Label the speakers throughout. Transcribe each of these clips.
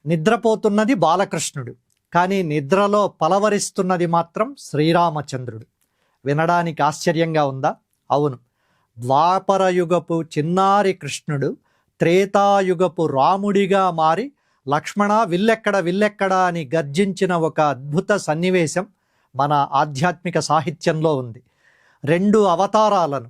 Speaker 1: నిద్రపోతున్నది బాలకృష్ణుడు, కానీ నిద్రలో పలవరిస్తున్నది మాత్రం శ్రీరామచంద్రుడు. వినడానికి ఆశ్చర్యంగా ఉందా? అవును, ద్వాపరయుగపు చిన్నారి కృష్ణుడు త్రేతాయుగపు రాముడిగా మారి లక్ష్మణ విల్లెక్కడ విల్లెక్కడ అని గర్జించిన ఒక అద్భుత సన్నివేశం మన ఆధ్యాత్మిక సాహిత్యంలో ఉంది. 2 అవతారాలను,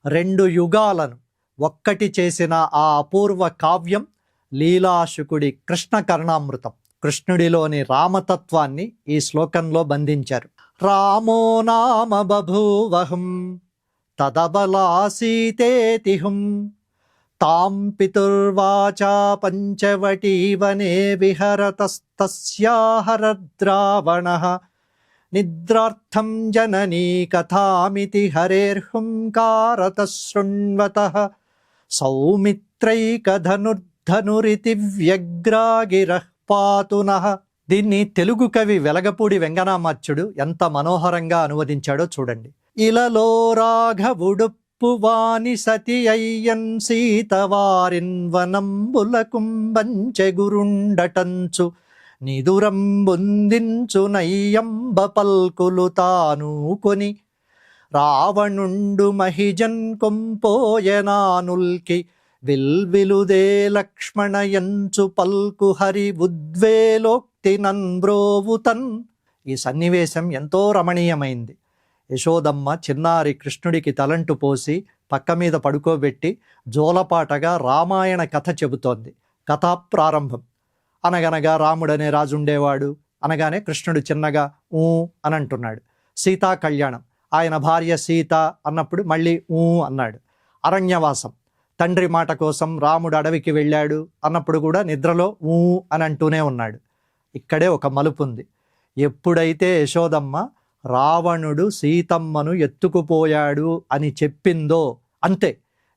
Speaker 1: 2 యుగాలను ఒక్కటి చేసిన ఆ అపూర్వ కావ్యం లీలాశుకుడి కృష్ణ కర్ణామృతం. కృష్ణుడిలోని రామతత్వాన్ని ఈ శ్లోకంలో బంధించారు. రామో నామ బభూవహం తదబలాసీతేతిహం తాం పితుర్వాచా పంచవటీ వనే విహరతస్తస్యాహరద్రావణః నిద్రార్థం జననీ కథామితి హరేర్హుంకారతః శృణ్వతః సౌమిత్రైకధనుర్ధనురితి వ్యగ్రాగిరః పాతునః. దీన్ని తెలుగు కవి వెలగపూడి వెంగనామాచ్యుడు ఎంత మనోహరంగా అనువదించాడో చూడండి. ఇలలో రాఘవుడుప్పు వాని సతి అయ్యన్ సీతవారిన్ వనంబులకుంబంచె గురుండటంచు నిదురంబుందించు నయ్యంబ పల్కులు తాను కొని రావణుండు మహిజన్ కొంపోయనానుల్కి విల్విలుదే లక్ష్మణయంచు పల్కు హరి ఉద్వేలోక్తి నన్బ్రోవుతన్. ఈ సన్నివేశం ఎంతో రమణీయమైంది. యశోదమ్మ చిన్నారి కృష్ణుడికి తలంటు పోసి పక్క మీద పడుకోబెట్టి జోలపాటగా రామాయణ కథ చెబుతోంది. కథా ప్రారంభం. అనగనగా రాముడనే రాజుండేవాడు అనగానే కృష్ణుడు చిన్నగా ఊ అని అంటున్నాడు. సీతా కళ్యాణం, ఆయన భార్య సీత అన్నప్పుడు మళ్ళీ ఊ అన్నాడు. అరణ్యవాసం, తండ్రి మాట కోసం రాముడు అడవికి వెళ్ళాడు అన్నప్పుడు కూడా నిద్రలో ఊ అని అంటూనే ఉన్నాడు. ఇక్కడే ఒక మలుపు ఉంది. ఎప్పుడైతే యశోదమ్మ రావణుడు సీతమ్మను ఎత్తుకుపోయాడు అని చెప్పిందో అంతే,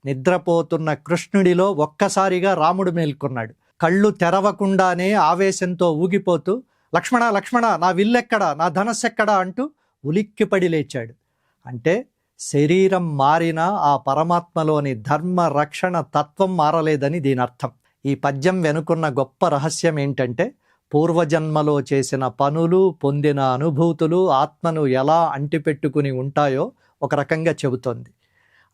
Speaker 1: నిద్రపోతున్న కృష్ణుడిలో ఒక్కసారిగా రాముడు మేల్కొన్నాడు. కళ్ళు తెరవకుండానే ఆవేశంతో ఊగిపోతూ లక్ష్మణ లక్ష్మణ నా విల్లెక్కడా, నా ధనస్సెక్కడా అంటూ ఉలిక్కిపడి లేచాడు. అంటే శరీరం మారినా ఆ పరమాత్మలోని ధర్మ రక్షణ తత్వం మారలేదని దీని అర్థం. ఈ పద్యం వెనుకున్న గొప్ప రహస్యం ఏంటంటే, పూర్వజన్మలో చేసిన పనులు, పొందిన అనుభూతులు ఆత్మను ఎలా అంటిపెట్టుకుని ఉంటాయో ఒక రకంగా చెబుతోంది.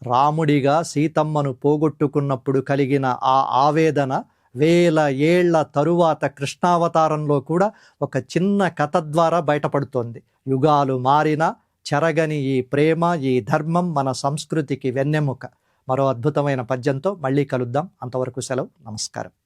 Speaker 1: రాముడిగా సీతమ్మను పోగొట్టుకున్నప్పుడు కలిగిన ఆ ఆవేదన 1000 ఏళ్ల తరువాత కృష్ణావతారంలో కూడా ఒక చిన్న కథ ద్వారా బయటపడుతోంది. యుగాలు మారినా చెరగని ఈ ప్రేమ, ఈ ధర్మం మన సంస్కృతికి వెన్నెముక. మరో అద్భుతమైన పద్యంతో మళ్ళీ కలుద్దాం. అంతవరకు సెలవు. నమస్కారం.